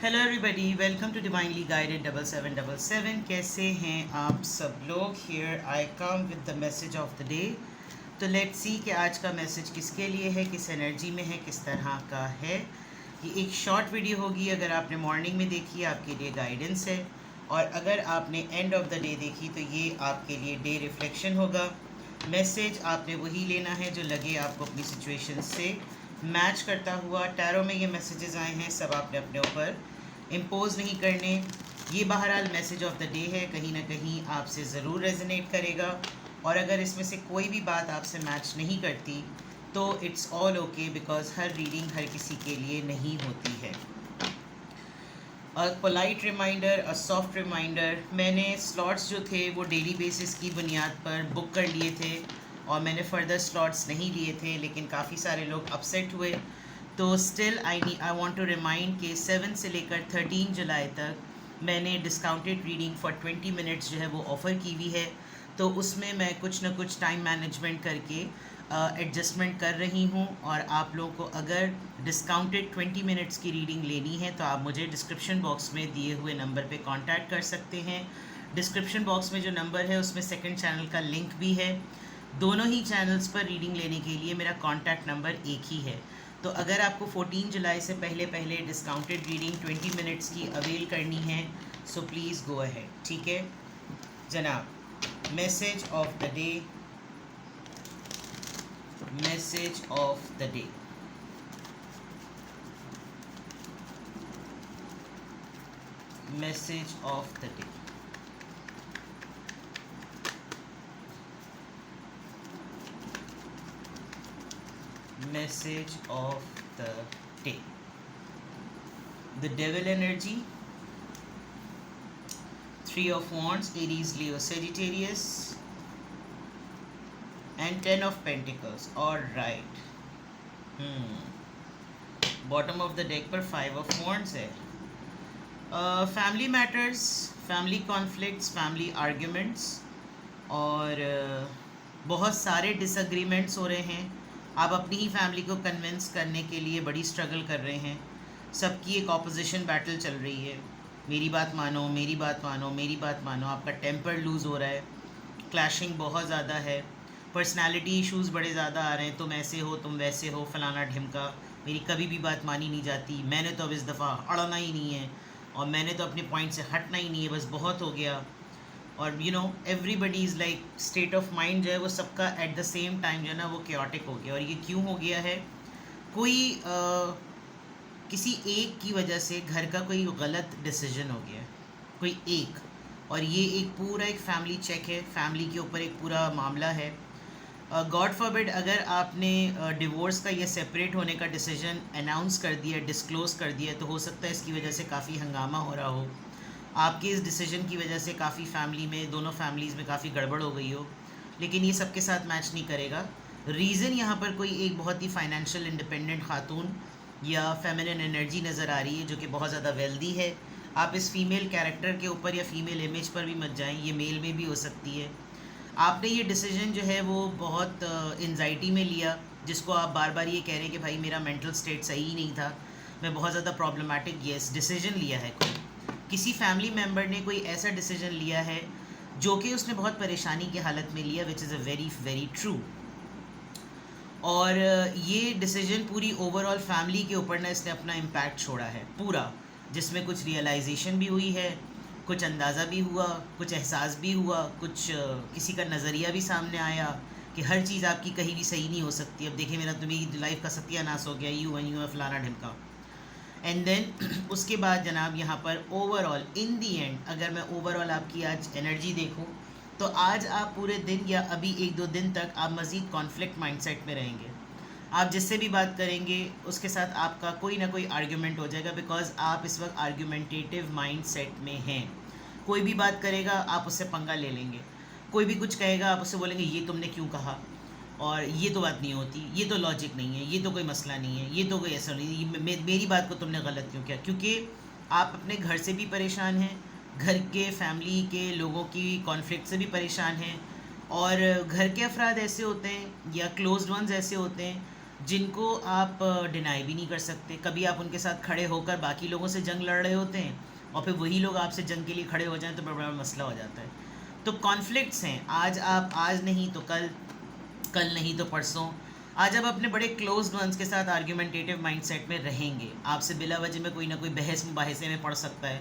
Hello everybody, welcome to divinely guided 7777। कैसे हैं आप सब लोग? Here I come with the message of the day. तो लेट्स सी कि आज का मैसेज किसके लिए है, किस एनर्जी में है, किस तरह का है। ये एक शॉर्ट वीडियो होगी। अगर आपने मॉर्निंग में देखी आपके लिए गाइडेंस है, और अगर आपने एंड ऑफ द डे देखी तो ये आपके लिए डे रिफ्लेक्शन होगा। मैसेज आपने वही लेना है जो लगे आपको अपनी सिचुएशन से मैच करता हुआ। टैरो में ये मैसेजेस आए हैं, सब आपने अपने ऊपर इम्पोज नहीं करने। ये बहरहाल मैसेज ऑफ द डे है, कहीं ना कहीं आपसे ज़रूर रेजोनेट करेगा। और अगर इसमें से कोई भी बात आपसे मैच नहीं करती तो इट्स ऑल ओके, बिकॉज हर रीडिंग हर किसी के लिए नहीं होती है। A polite reminder, a soft reminder. मैंने स्लॉट्स जो थे वो डेली बेसिस की बुनियाद पर बुक कर लिए थे और मैंने फ़र्दर स्लॉट्स नहीं लिए थे, लेकिन काफ़ी सारे लोग अपसेट हुए। तो still I want to remind कि 7 से लेकर 13 जुलाई तक मैंने डिस्काउंटेड रीडिंग फॉर 20 मिनट्स जो है वो ऑफ़र की हुई है। तो उसमें मैं कुछ ना कुछ टाइम मैनेजमेंट करके एडजस्टमेंट कर रही हूँ। और आप लोगों को अगर डिस्काउंटेड 20 मिनट्स की रीडिंग लेनी है तो आप मुझे डिस्क्रिप्शन बॉक्स में दिए हुए नंबर पे कांटेक्ट कर सकते हैं। डिस्क्रिप्शन बॉक्स में जो नंबर है उसमें सेकंड चैनल का लिंक भी है। दोनों ही चैनल्स पर रीडिंग लेने के लिए मेरा कांटेक्ट नंबर एक ही है। तो अगर आपको 14 जुलाई से पहले पहले डिस्काउंटेड रीडिंग 20 मिनट्स की अवेल करनी है सो प्लीज़ गो अहेड। ठीक है जनाब। Message of the day, message of the day. Message of the day. Message of the day. The devil energy, 3 of wands, Aries, Leo, Sagittarius, and 10 of pentacles. All right. Bottom of the deck पर 5 of wands है। Family matters, family conflicts, family arguments और बहुत सारे disagreements हो रहे हैं। आप अपनी ही फैमिली को कन्विंस करने के लिए बड़ी स्ट्रगल कर रहे हैं। सबकी एक ऑपोजिशन बैटल चल रही है। मेरी बात मानो, मेरी बात मानो, मेरी बात मानो। आपका टेम्पर लूज़ हो रहा है, क्लैशिंग बहुत ज़्यादा है, पर्सनालिटी इश्यूज़ बड़े ज़्यादा आ रहे हैं। तुम ऐसे हो, तुम वैसे हो, फलाना ढिमका, मेरी कभी भी बात मानी नहीं जाती, मैंने तो अब इस दफ़ा अड़ना ही नहीं है और मैंने तो अपने पॉइंट से हटना ही नहीं है, बस बहुत हो गया। और you know everybody is like state of mind जो है वो सबका एट द सेम टाइम जो है ना वो क्योटिक हो गया। और ये क्यों हो गया है? कोई किसी एक की वजह से घर का कोई गलत डिसीजन हो गया है, कोई एक। और ये एक पूरा एक फैमिली चेक है, फैमिली के ऊपर एक पूरा मामला है। गॉड फॉरबिड अगर आपने डिवोर्स का या सेपरेट होने का डिसीजन अनाउंस कर दिया, डिस्क्लोज़ कर दिया, तो हो सकता है इसकी वजह से काफ़ी हंगामा हो रहा हो। आपके इस डिसीजन की वजह से काफ़ी फैमिली में, दोनों फैमिलीज़ में काफ़ी गड़बड़ हो गई हो। लेकिन ये सबके साथ मैच नहीं करेगा। रीज़न यहाँ पर कोई एक बहुत ही फाइनेंशियल इंडिपेंडेंट खातून या फेमिनिन एनर्जी नज़र आ रही है जो कि बहुत ज़्यादा वेल्दी है। आप इस फीमेल कैरेक्टर के ऊपर या फीमेल इमेज पर भी मत जाएं, ये मेल में भी हो सकती है। आपने ये डिसीजन जो है वो बहुत एंजाइटी में लिया, जिसको आप बार बार ये कह रहे हैं कि भाई मेरा मेंटल स्टेट सही ही नहीं था, मैं बहुत ज़्यादा प्रॉब्लमेटिक येस डिसीजन लिया है। किसी फैमिली मेम्बर ने कोई ऐसा डिसीजन लिया है जो कि उसने बहुत परेशानी की हालत में लिया, which is a very very true. और ये डिसीजन पूरी ओवरऑल फैमिली के ऊपर ना इसने अपना इम्पैक्ट छोड़ा है पूरा, जिसमें कुछ रियलाइजेशन भी हुई है, कुछ अंदाज़ा भी हुआ, कुछ एहसास भी हुआ, कुछ किसी का नज़रिया भी सामने आया कि हर चीज़ आपकी कहीं भी सही नहीं हो सकती। अब देखिए मेरा तो मेरी लाइफ का सत्यानाश हो गया, यूँ फलाना ढिमका। एंड देन उसके बाद जनाब यहाँ पर ओवरऑल इन दी एंड अगर मैं ओवरऑल आपकी आज एनर्जी देखूँ तो आज आप पूरे दिन या अभी 1-2 दिन तक आप मज़ीद कॉन्फ्लिक्ट माइंडसेट में रहेंगे। आप जिससे भी बात करेंगे उसके साथ आपका कोई ना कोई आर्ग्यूमेंट हो जाएगा, बिकॉज आप इस वक्त आर्ग्यूमेंटेटिव माइंडसेट में हैं। कोई भी बात करेगा आप उससे पंगा ले लेंगे, कोई भी कुछ कहेगा आप उससे बोलेंगे ये तुमने क्यों कहा, और ये तो बात नहीं होती, ये तो लॉजिक नहीं है, ये तो कोई मसला नहीं है, ये तो कोई ऐसा नहीं है, मेरी बात को तुमने गलत क्यों किया? क्योंकि आप अपने घर से भी परेशान हैं, घर के फैमिली के लोगों की कॉन्फ्लिक्ट से भी परेशान हैं। और घर के अफराद ऐसे होते हैं या क्लोज्ड वंस ऐसे होते हैं जिनको आप डिनाई भी नहीं कर सकते। कभी आप उनके साथ खड़े होकर बाकी लोगों से जंग लड़ रहे होते हैं और फिर वही लोग आपसे जंग के लिए खड़े हो जाएं तो बड़ा बड़ा मसला हो जाता है। तो कॉन्फ्लिक्ट्स हैं, आज आप आज नहीं तो कल, कल नहीं तो परसों। आज आप अपने बड़े क्लोज वंस के साथ आर्ग्यूमेंटेटिव माइंडसेट में रहेंगे, आपसे बिला वजह में कोई ना कोई बहस मुबाहिसे में पड़ सकता है,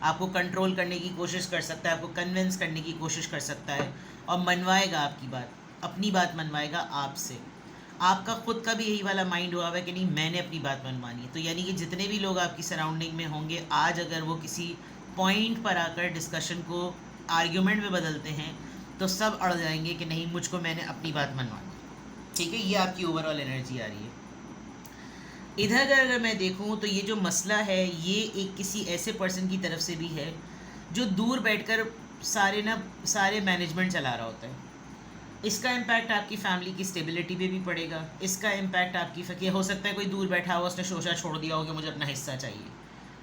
आपको कंट्रोल करने की कोशिश कर सकता है, आपको कन्विंस करने की कोशिश कर सकता है और मनवाएगा आपकी बात, अपनी बात मनवाएगा आपसे। आपका खुद का भी यही वाला माइंड हुआ है कि नहीं मैंने अपनी बात मनवानी है। तो यानी कि जितने भी लोग आपकी सराउंडिंग में होंगे, आज अगर वो किसी पॉइंट पर आकर डिस्कशन को आर्ग्यूमेंट में बदलते हैं तो सब अड़ जाएंगे कि नहीं मुझको मैंने अपनी बात मनवानी। ठीक है, ये आपकी ओवरऑल एनर्जी आ रही है। इधर अगर मैं देखूं तो ये जो मसला है ये एक किसी ऐसे पर्सन की तरफ से भी है जो दूर बैठकर सारे मैनेजमेंट चला रहा होता है। इसका इम्पैक्ट आपकी फैमिली की स्टेबिलिटी पे भी पड़ेगा। इसका इम्पैक्ट आपकी फ़कीर, हो सकता है कोई दूर बैठा हुआ उसने शोशा छोड़ दिया हो कि मुझे अपना हिस्सा चाहिए।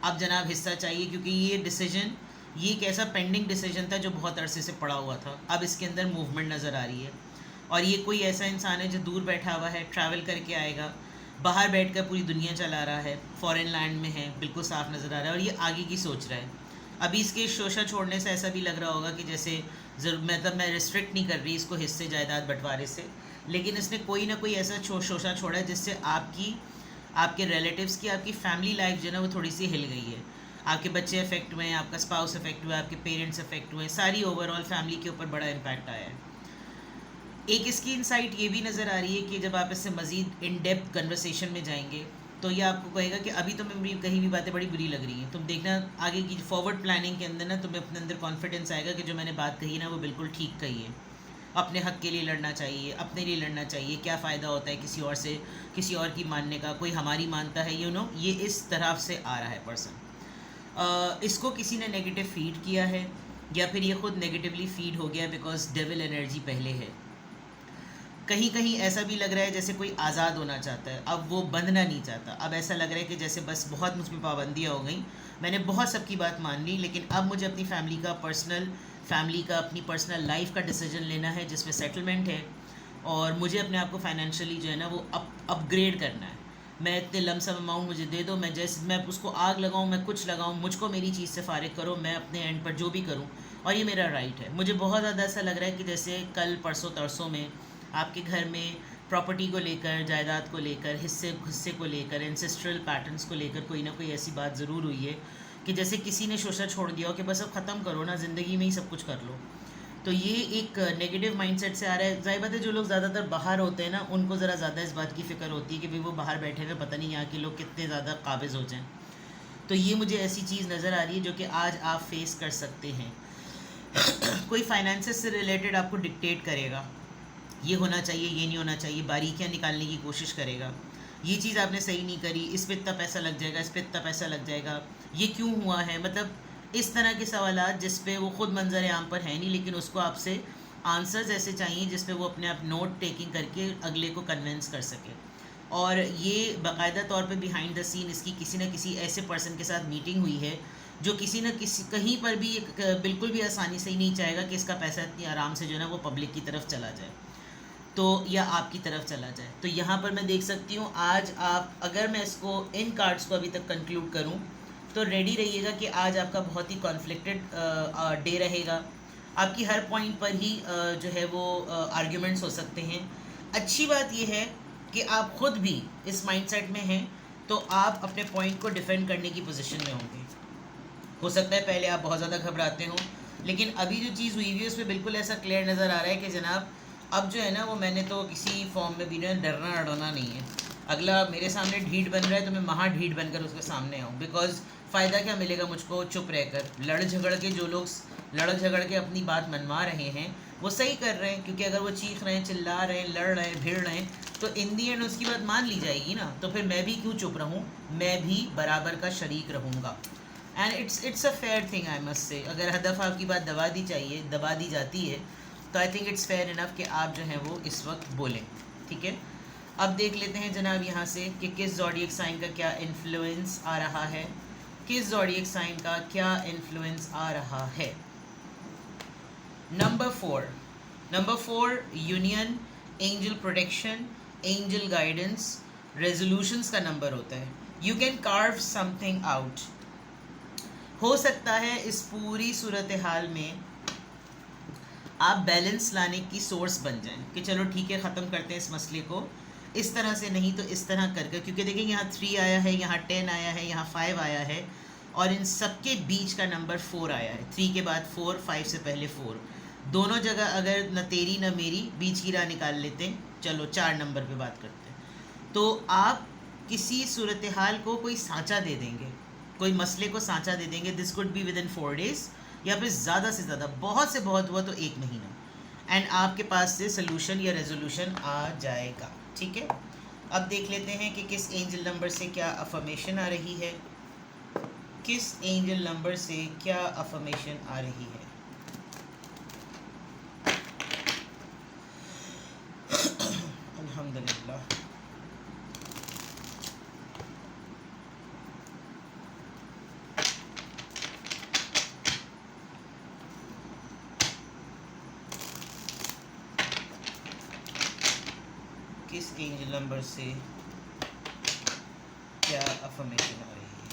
अब जनाब हिस्सा चाहिए क्योंकि ये डिसीजन, ये एक ऐसा पेंडिंग डिसीजन था जो बहुत अरसे से पड़ा हुआ था, अब इसके अंदर मूवमेंट नज़र आ रही है। और ये कोई ऐसा इंसान है जो दूर बैठा हुआ है, ट्रैवल करके आएगा, बाहर बैठकर पूरी दुनिया चला रहा है, फॉरेन लैंड में है, बिल्कुल साफ नज़र आ रहा है और ये आगे की सोच रहा है। अभी इसके शोशा छोड़ने से ऐसा भी लग रहा होगा कि जैसे मतलब मैं रिस्ट्रिक्ट नहीं कर रही इसको हिस्से जायदाद बंटवारे से, लेकिन इसने कोई ना कोई ऐसा शोशा छोड़ा है जिससे आपके रिलेटिव्स की, आपकी फैमिली लाइफ जो है ना वो थोड़ी सी हिल गई है। आपके बच्चे अफेक्ट हुए हैं, आपका स्पाउस अफेक्ट हुआ है, आपके पेरेंट्स अफेक्ट हुए हैं, सारी ओवरऑल फैमिली के ऊपर बड़ा इम्पैक्ट आया है। एक इसकी इंसाइट ये भी नज़र आ रही है कि जब आप इससे मज़ीद इन डेप्थ कन्वर्सेशन में जाएंगे तो ये आपको कहेगा कि अभी तो मेरी कहीं भी बातें बड़ी बुरी लग रही हैं, तुम देखना आगे की फॉरवर्ड प्लानिंग के अंदर ना तुम्हें अपने अंदर कॉन्फिडेंस आएगा कि जो मैंने बात कही ना वो बिल्कुल ठीक कही है। अपने हक़ के लिए लड़ना चाहिए, अपने लिए लड़ना चाहिए, क्या फ़ायदा होता है किसी और से, किसी और की मानने का, कोई हमारी मानता है, ये इस तरफ से आ रहा है पर्सन। इसको किसी ने नेगेटिव फीड किया है या फिर ये ख़ुद नेगेटिवली फीड हो गया बिकॉज डेविल एनर्जी पहले है। कहीं कहीं ऐसा भी लग रहा है जैसे कोई आज़ाद होना चाहता है, अब वो बंधना नहीं चाहता। अब ऐसा लग रहा है कि जैसे बस बहुत मुझ पर पाबंदियाँ हो गई, मैंने बहुत सबकी बात मान ली, लेकिन अब मुझे अपनी फैमिली का अपनी पर्सनल लाइफ का डिसीजन लेना है जिसमें सेटलमेंट है और मुझे अपने आप को फाइनेंशियली जो है ना वो अपग्रेड करना है। मैं इतने लमसम अमाउंट मुझे दे दो, मैं उसको आग लगाऊँ, मैं कुछ लगाऊँ, मुझको मेरी चीज़ से फ़ारिग करो, मैं अपने एंड पर जो भी करूँ और ये मेरा राइट है। मुझे बहुत ज़्यादा ऐसा लग रहा है कि जैसे कल परसों तरसों में आपके घर में प्रॉपर्टी को लेकर, जायदाद को लेकर, हिस्से को लेकर, एंसेस्ट्रल पैटर्न्स को लेकर कोई ना कोई ऐसी बात ज़रूर हुई है कि जैसे किसी ने शोशा छोड़ दिया हो कि बस अब ख़त्म करो ना, ज़िंदगी में ही सब कुछ कर लो। तो ये एक नेगेटिव माइंडसेट से आ रहा है। ज़ाहिर बात है जो लोग ज़्यादातर बाहर होते हैं ना उनको ज़रा ज़्यादा इस बात की फ़िक्र होती है कि भाई वो बाहर बैठे हुए पता नहीं यहाँ के लोग कितने ज़्यादा काबिज़ हो जाएँ। तो ये मुझे ऐसी चीज़ नज़र आ रही है जो कि आज आप फेस कर सकते हैं। कोई फाइनेंसेस से रिलेटेड आपको डिक्टेट करेगा, ये होना चाहिए, ये नहीं होना चाहिए, बारीकियाँ निकालने की कोशिश करेगा। ये चीज़ आपने सही नहीं करी, इस पे इतना पैसा लग जाएगा, इस पे इतना पैसा लग जाएगा, ये क्यों हुआ है, मतलब इस तरह के सवालात जिस पे वो ख़ुद मंजर आम पर है नहीं, लेकिन उसको आपसे आंसर्स ऐसे चाहिए जिस पे वो अपने आप नोट टेकिंग करके अगले को कन्विंस कर सके। और ये बाकायदा तौर पे बिहाइंड द सीन इसकी किसी न किसी ऐसे पर्सन के साथ मीटिंग हुई है जो किसी न किसी कहीं पर भी बिल्कुल भी आसानी से ही नहीं चाहेगा कि इसका पैसा इतनी आराम से जो है ना वो पब्लिक की तरफ चला जाए, तो या आपकी तरफ चला जाए। तो यहाँ पर मैं देख सकती हूँ आज आप, अगर मैं इसको इन कार्ड्स को अभी तक कंक्लूड करूँ तो रेडी रहिएगा कि आज आपका बहुत ही कॉन्फ्लिक्टेड डे रहेगा। आपकी हर पॉइंट पर ही जो है वो आर्ग्यूमेंट्स हो सकते हैं। अच्छी बात यह है कि आप ख़ुद भी इस माइंडसेट में हैं तो आप अपने पॉइंट को डिफेंड करने की पोजीशन में होंगे। हो सकता है पहले आप बहुत ज़्यादा घबराते हों, लेकिन अभी जो चीज़ हुई है उसमें बिल्कुल ऐसा क्लियर नज़र आ रहा है कि जनाब अब जो है ना वो मैंने तो किसी फॉर्म में भी डरना अड़ना नहीं है। अगला मेरे सामने ढीठ बन रहा है तो मैं महा ढीठ बनकर उसके सामने आऊँ, बिकॉज फ़ायदा क्या मिलेगा मुझको चुप रहकर। लड़ झगड़ के जो लोग लड़ झगड़ के अपनी बात मनवा रहे हैं वो सही कर रहे हैं, क्योंकि अगर वो चीख रहे हैं, चिल्ला रहे हैं, लड़ रहे हैं, भिड़ रहे हैं तो इन दी एंड उसकी बात मान ली जाएगी ना। तो फिर मैं भी क्यों चुप रहूँ, मैं भी बराबर का शरीक रहूँगा। And it's a fair thing I must say. अगर हदफ आपकी बात दबा दी जाती है तो I think it's fair enough कि आप जो हैं वो इस वक्त बोलें। ठीक है, अब देख लेते हैं जनाब यहाँ से कि किस ज़ोडिएक साइन का क्या इन्फ्लुएंस आ रहा है, किस ज़ोडिएक साइन का क्या इन्फ्लुएंस आ रहा है। Number 4 union, angel protection, angel guidance, resolutions का नंबर होता है। You can curve something out. हो सकता है इस पूरी सूरत हाल में आप बैलेंस लाने की सोर्स बन जाएं कि चलो ठीक है, ख़त्म करते हैं इस मसले को, इस तरह से नहीं तो इस तरह करके, क्योंकि देखिए यहाँ 3 आया है, यहाँ 10 आया है, यहाँ 5 आया है, और इन सब के बीच का नंबर 4 आया है। 3 के बाद 4, 5 से पहले 4, दोनों जगह अगर न तेरी न मेरी, बीच की राह निकाल लेते हैं। चलो 4 नंबर पे बात करते हैं। तो आप किसी सूरत हाल को कोई सांचा दे देंगे, कोई मसले को सांचा दे देंगे। This could be with in 4 days, या फिर ज़्यादा से ज़्यादा, बहुत से बहुत हुआ तो 1 महीना, एंड आपके पास से सोल्यूशन या रेजोल्यूशन आ जाएगा। ठीक है, अब देख लेते हैं कि किस एंजल नंबर से क्या अफर्मेशन आ रही है, किस एंजल नंबर से क्या अफर्मेशन आ रही है। अल्हम्दुलिल्लाह। किस एंजल नंबर से क्या अफर्मेशन आ रही है।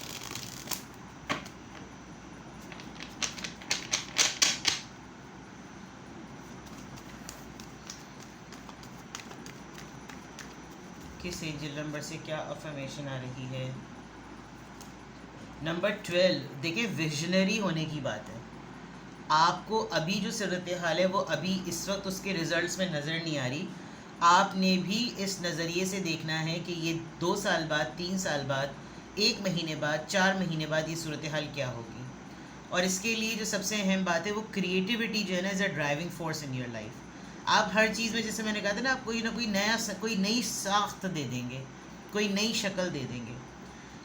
किस एंजल नंबर से क्या अफर्मेशन आ रही है। नंबर 12। देखिए, विजनरी होने की बात है। आपको अभी जो सूरत हाल है वो अभी इस वक्त उसके रिजल्ट्स में नज़र नहीं आ रही। आपने भी इस नज़रिए से देखना है कि ये 2 साल बाद, 3 साल बाद, 1 महीने बाद, 4 महीने बाद ये सूरत हाल क्या होगी। और इसके लिए जो सबसे अहम बात है वो क्रिएटिविटी जो है ना, is a driving force in your life. आप हर चीज़ में, जैसे मैंने कहा था ना, आप कोई ना कोई नई साख्त दे देंगे, कोई नई शक्ल दे देंगे।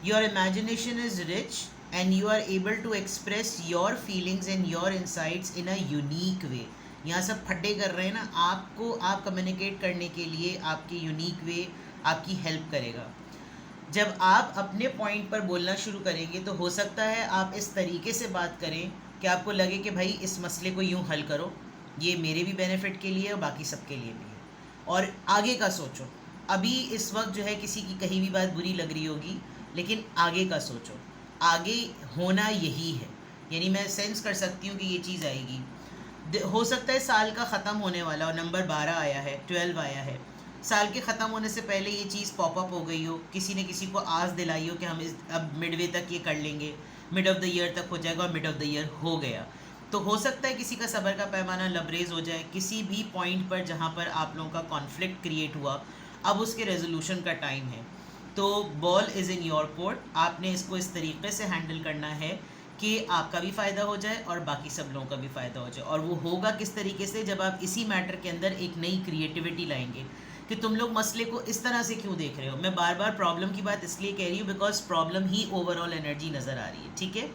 Your imagination is rich and you are able to express your feelings and your insights in a unique way. यहाँ सब फड्डे कर रहे हैं ना, आपको आप कम्युनिकेट करने के लिए आपकी यूनिक वे आपकी हेल्प करेगा। जब आप अपने पॉइंट पर बोलना शुरू करेंगे तो हो सकता है आप इस तरीके से बात करें कि आपको लगे कि भाई इस मसले को यूँ हल करो, ये मेरे भी बेनिफिट के लिए और बाकी सबके लिए भी है। और आगे का सोचो। अभी इस वक्त जो है किसी की कहीं भी बात बुरी लग रही होगी, लेकिन आगे का सोचो। आगे होना यही है, यानी मैं सेंस कर सकती हूँ कि ये चीज़ आएगी। हो सकता है साल का ख़त्म होने वाला और नंबर 12 आया है, 12 आया है, साल के ख़त्म होने से पहले ये चीज़ पॉपअप हो गई हो, किसी ने किसी को आस दिलाई हो कि हम अब मिडवे तक ये कर लेंगे, मिड ऑफ द ईयर तक हो जाएगा, और मिड ऑफ द ईयर हो गया। तो हो सकता है किसी का सब्र का पैमाना लबरेज हो जाए किसी भी पॉइंट पर जहाँ पर आप लोगों का कॉन्फ्लिक्ट क्रिएट हुआ, अब उसके रेजोल्यूशन का टाइम है। तो ball is in your court. आपने इसको इस तरीके से हैंडल करना है कि आपका भी फ़ायदा हो जाए और बाकी सब लोगों का भी फ़ायदा हो जाए। और वो होगा किस तरीके से, जब आप इसी मैटर के अंदर एक नई क्रिएटिविटी लाएंगे कि तुम लोग मसले को इस तरह से क्यों देख रहे हो। मैं बार बार प्रॉब्लम की बात इसलिए कह रही हूँ because problem he overall energy नज़र आ रही है। ठीक है,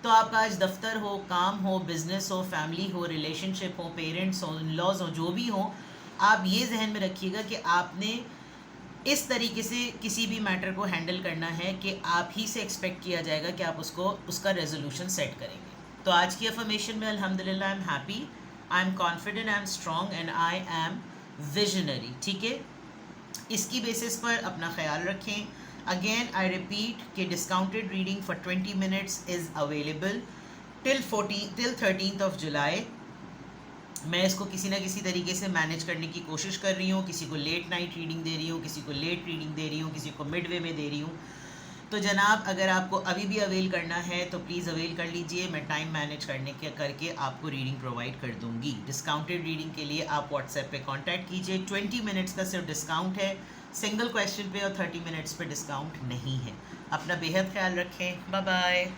तो आपका आज दफ्तर हो, काम हो, बिजनेस हो, फैमिली हो, रिलेशनशिप हो, पेरेंट्स हो, इन लॉज हो, जो भी हो, आप ये जहन में रखिएगा कि आपने इस तरीके से किसी भी मैटर को हैंडल करना है कि आप ही से एक्सपेक्ट किया जाएगा कि आप उसका रेजोल्यूशन सेट करेंगे। तो आज की अफर्मेशन में अल्हम्दुलिल्लाह I am happy, I am confident, I am strong and I am visionary. ठीक है, इसकी बेसिस पर अपना ख्याल रखें। अगेन आई रिपीट कि discounted reading for 20 minutes is available till 13th of जुलाई। मैं इसको किसी ना किसी तरीके से मैनेज करने की कोशिश कर रही हूँ। किसी को लेट नाइट रीडिंग दे रही हूँ, किसी को लेट रीडिंग दे रही हूँ, किसी को मिडवे में दे रही हूँ। तो जनाब, अगर आपको अभी भी अवेल करना है तो प्लीज़ अवेल कर लीजिए। मैं टाइम मैनेज करके आपको रीडिंग प्रोवाइड कर दूँगी। डिस्काउंटेड रीडिंग के लिए आप व्हाट्सएप पे कांटेक्ट कीजिए। 20 मिनट्स का सिर्फ डिस्काउंट है, सिंगल क्वेश्चन पे, और 30 मिनट्स पे डिस्काउंट नहीं है। अपना बेहद ख्याल रखें। Bye bye.